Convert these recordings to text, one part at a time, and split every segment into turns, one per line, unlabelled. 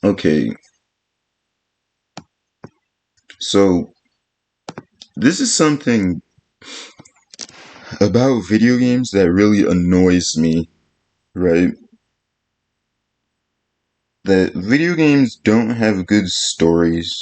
Okay, so this is something about video games that really annoys me, right? That video games don't have good stories,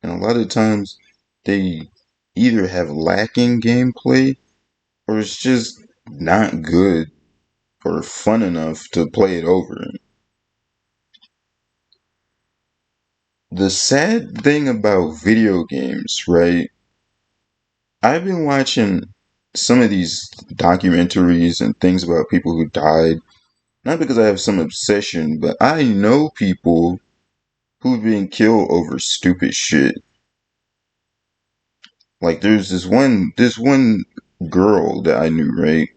and a lot of times they either have lacking gameplay or it's just not good or fun enough to play it over. The sad thing about video games, right? I've been watching some of these documentaries and things about people who died, not because I have some obsession, but I know people who've been killed over stupid shit. Like there's this one girl that I knew, right?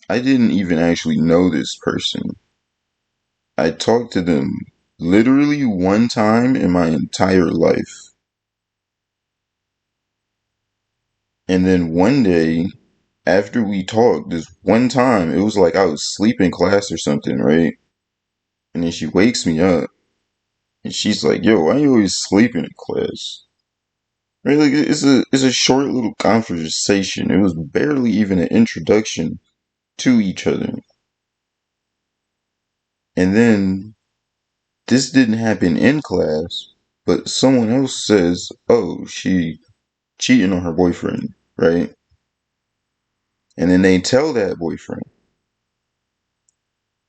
I didn't even actually know this person. I talked to them literally one time in my entire life. And then one day, after we talked, this one time, it was like I was asleep in class or something, right? And then she wakes me up and she's like, "Yo, why are you always sleeping in class?" Right? Like it's a short little conversation. It was barely even an introduction to each other. And then this didn't happen in class, but someone else says, "Oh, she cheating on her boyfriend," right? And then they tell that boyfriend.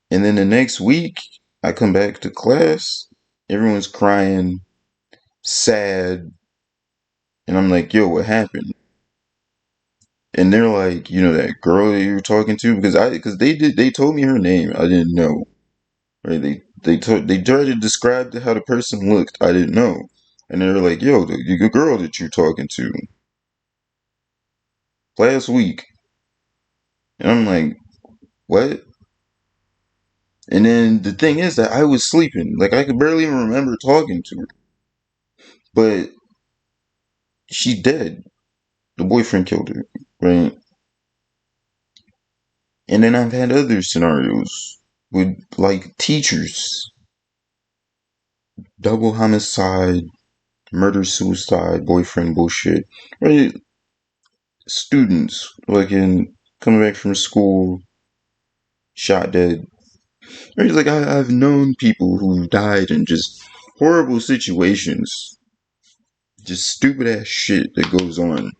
And then the next week, I come back to class, everyone's crying, sad, and I'm like, "Yo, what happened?" And they're like, that girl that you were talking to, because they told me her name, I didn't know, right? They tried to describe how the person looked, I didn't know, and they were like, "Yo, the girl that you're talking to last week," and I'm like, "What?" And then the thing is that I was sleeping, like I could barely even remember talking to her, but she's dead. The boyfriend killed her, right? And then I've had other scenarios with like teachers, double homicide, murder, suicide, boyfriend bullshit, right? Students like in coming back from school, shot dead. Right? Like I've known people who died in just horrible situations, just stupid ass shit that goes on.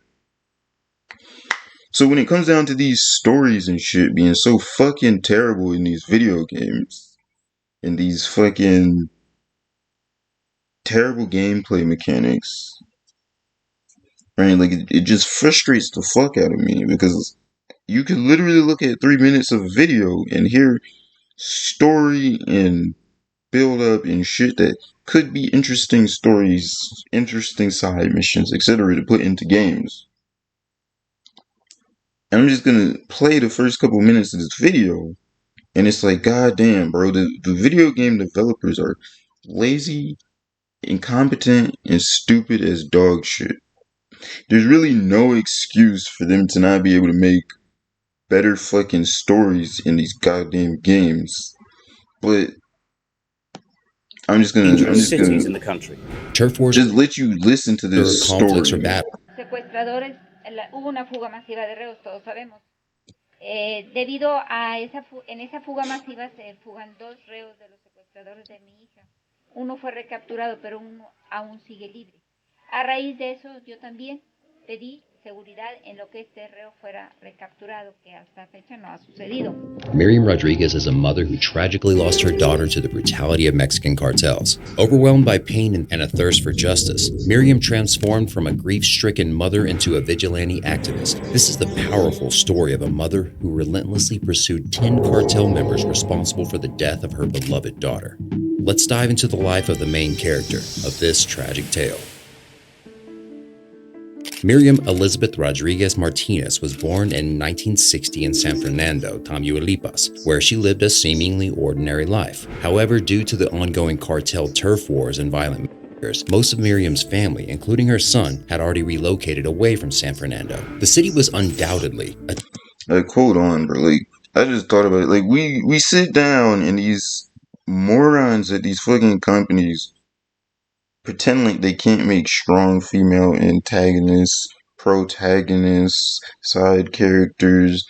So when it comes down to these stories and shit being so fucking terrible in these video games, and these fucking terrible gameplay mechanics, right? Like it just frustrates the fuck out of me because you could literally look at 3 minutes of video and hear story and build up and shit that could be interesting stories, interesting side missions, etc. to put into games. And I'm just gonna play the first couple minutes of this video, and it's like, god damn, bro, the video game developers are lazy, incompetent, and stupid as dog shit. There's really no excuse for them to not be able to make better fucking stories in these goddamn games. But
cities in the country.
Turf wars
just let you listen to this
conflicts or
story.
battles.
Secuestradores, hubo una fuga masiva de reos, todos sabemos. Debido a en esa fuga masiva se fugan 2 reos de los secuestradores de mi hija. Uno fue recapturado, pero uno aún sigue libre. A raíz de eso, yo también pedí seguridad en lo que este reo fuera recapturado, que hasta fecha no ha sucedido.
Miriam Rodriguez is a mother who tragically lost her daughter to the brutality of Mexican cartels. Overwhelmed by pain and a thirst for justice, Miriam transformed from a grief-stricken mother into a vigilante activist. This is the powerful story of a mother who relentlessly pursued 10 cartel members responsible for the death of her beloved daughter. Let's dive into the life of the main character of this tragic tale. Miriam Elizabeth Rodriguez Martinez was born in 1960 in San Fernando, Tamaulipas, where she lived a seemingly ordinary life. However, due to the ongoing cartel turf wars and violent massacres, most of Miriam's family, including her son, had already relocated away from San Fernando. The city was undoubtedly
Like, hold on, bro. Like, I just thought about it. Like, we sit down in these morons at these fucking companies pretend like they can't make strong female antagonists, protagonists, side characters.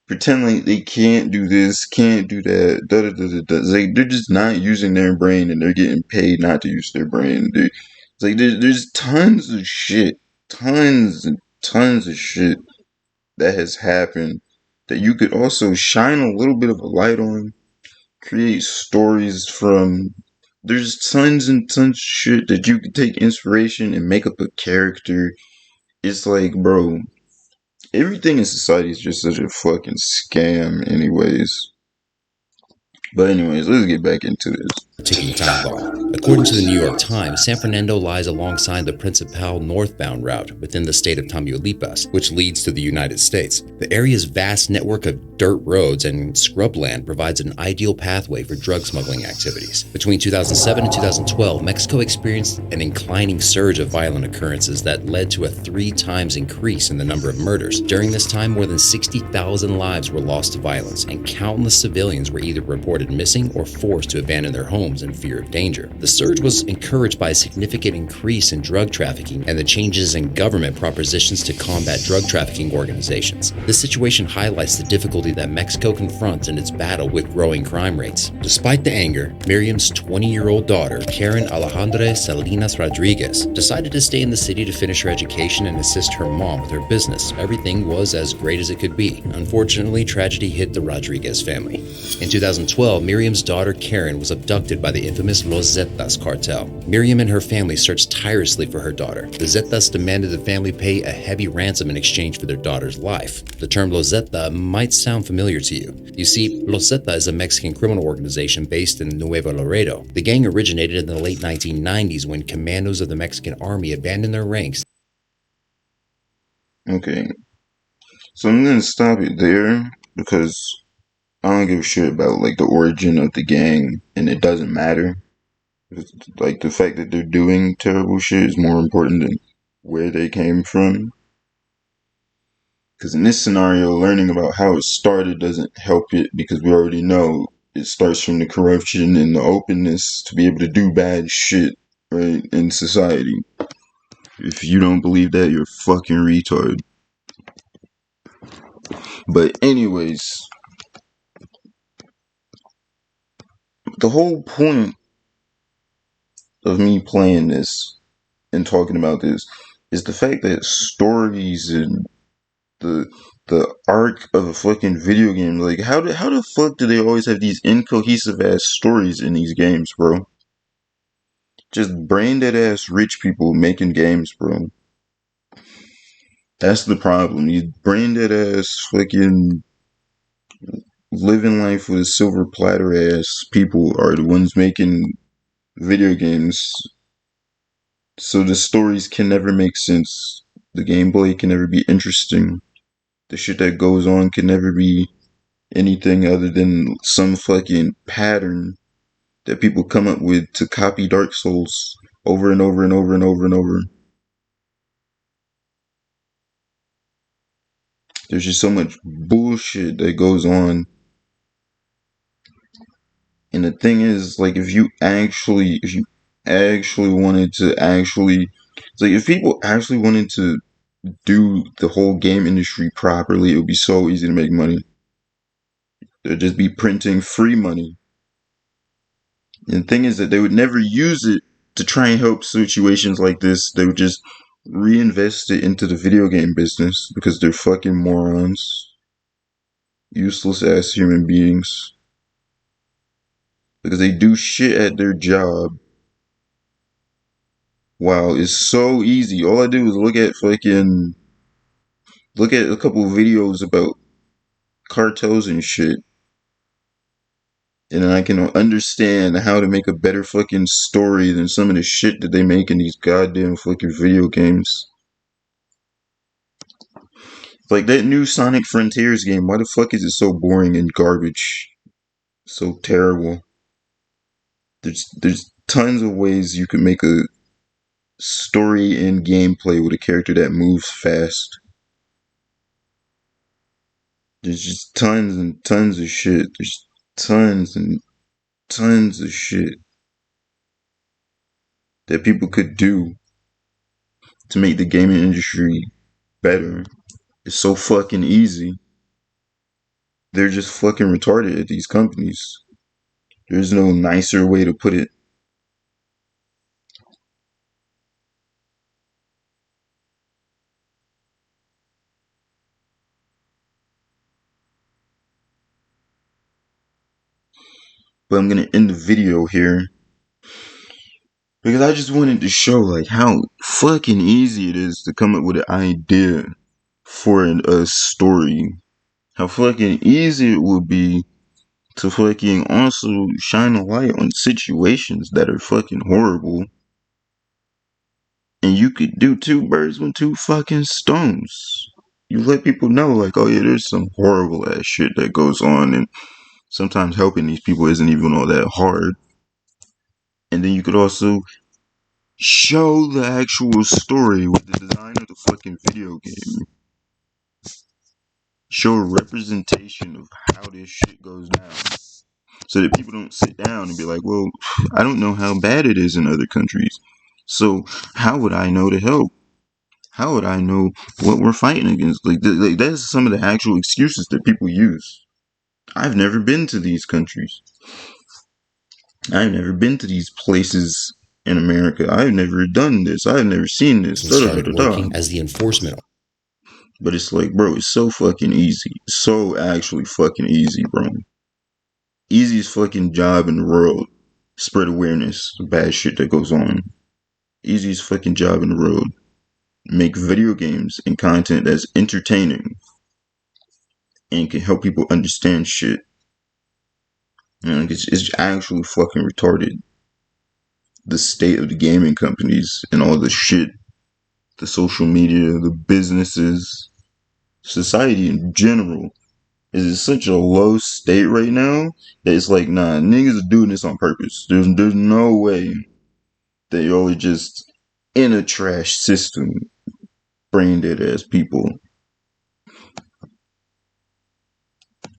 Pretend like they can't do this, can't do that. Da, da, da, da, da. It's like they're just not using their brain, and they're getting paid not to use their brain. It's like there's tons of shit, tons and tons of shit that has happened that you could also shine a little bit of a light on, create stories from. There's tons and tons of shit that you could take inspiration and make up a character. It's like, bro, everything in society is just such a fucking scam, anyways. But anyways, let's get back into this.
Ticking time bomb. According to the New York Times, San Fernando lies alongside the Principal northbound route within the state of Tamaulipas, which leads to the United States. The area's vast network of dirt roads and scrubland provides an ideal pathway for drug smuggling activities. Between 2007 and 2012, Mexico experienced an inclining surge of violent occurrences that led to a 3 times increase in the number of murders. During this time, more than 60,000 lives were lost to violence, and countless civilians were either reported missing or forced to abandon their homes in fear of danger. The surge was encouraged by a significant increase in drug trafficking and the changes in government propositions to combat drug trafficking organizations. This situation highlights the difficulty that Mexico confronts in its battle with growing crime rates. Despite the anger, Miriam's 20-year-old daughter, Karen Alejandra Salinas Rodriguez, decided to stay in the city to finish her education and assist her mom with her business. Everything was as great as it could be. Unfortunately, tragedy hit the Rodriguez family. In 2012, Miriam's daughter Karen was abducted by the infamous Los Zetas cartel. Miriam and her family searched tirelessly for her daughter. The Zetas demanded the family pay a heavy ransom in exchange for their daughter's life. The term Los Zeta might sound familiar to you. You see, Los Zeta is a Mexican criminal organization based in Nuevo Laredo. The gang originated in the late 1990s when commandos of the Mexican army abandoned their ranks.
Okay, so I'm gonna stop it there because I don't give a shit about like the origin of the gang, and it doesn't matter. Like the fact that they're doing terrible shit is more important than where they came from. Because in this scenario, learning about how it started doesn't help it, because we already know it starts from the corruption and the openness to be able to do bad shit, right, in society. If you don't believe that, you're a fucking retard. But anyways, the whole point of me playing this and talking about this is the fact that stories and the arc of a fucking video game, like how the fuck do they always have these incohesive ass stories in these games, bro? Just brain dead ass rich people making games, bro. That's the problem. These brain dead ass fucking living life with a silver platter ass people are the ones making video games. So the stories can never make sense. The gameplay can never be interesting. The shit that goes on can never be anything other than some fucking pattern that people come up with to copy Dark Souls over and over and over and over and over. There's just so much bullshit that goes on. And the thing is, like, if you actually wanted to it's like if people actually wanted to do the whole game industry properly, it would be so easy to make money. They'd just be printing free money. And the thing is that they would never use it to try and help situations like this. They would just reinvest it into the video game business because they're fucking morons. Useless ass human beings. Because they do shit at their job. Wow, it's so easy. All I do is look at a couple of videos about cartels and shit. And then I can understand how to make a better fucking story than some of the shit that they make in these goddamn fucking video games. Like that new Sonic Frontiers game, why the fuck is it so boring and garbage? So terrible. There's tons of ways you can make a story and gameplay with a character that moves fast. There's just tons and tons of shit. There's tons and tons of shit that people could do to make the gaming industry better. It's so fucking easy. They're just fucking retarded at these companies. There's no nicer way to put it. But I'm gonna end the video here because I just wanted to show like how fucking easy it is to come up with an idea for a story. How fucking easy it would be to fucking also shine a light on situations that are fucking horrible. And you could do two birds with two fucking stones. You let people know like, oh yeah, there's some horrible ass shit that goes on, and sometimes helping these people isn't even all that hard. And then you could also show the actual story with the design of the fucking video game. Show a representation of how this shit goes down. So that people don't sit down and be like, well, I don't know how bad it is in other countries. So how would I know to help? How would I know what we're fighting against? Like that's some of the actual excuses that people use. I've never been to these countries. I've never been to these places in America. I've never done this. I've never seen this.
And started working as the enforcement.
But it's like, bro, it's so fucking easy. So actually fucking easy, bro. Easiest fucking job in the world. Spread awareness of bad shit that goes on. Easiest fucking job in the world. Make video games and content that's entertaining and can help people understand shit. And it's actually fucking retarded. The state of the gaming companies and all the shit, the social media, the businesses, society in general is in such a low state right now that it's like, nah, niggas are doing this on purpose. There's no way that y'all are just in a trash system, brain dead ass people.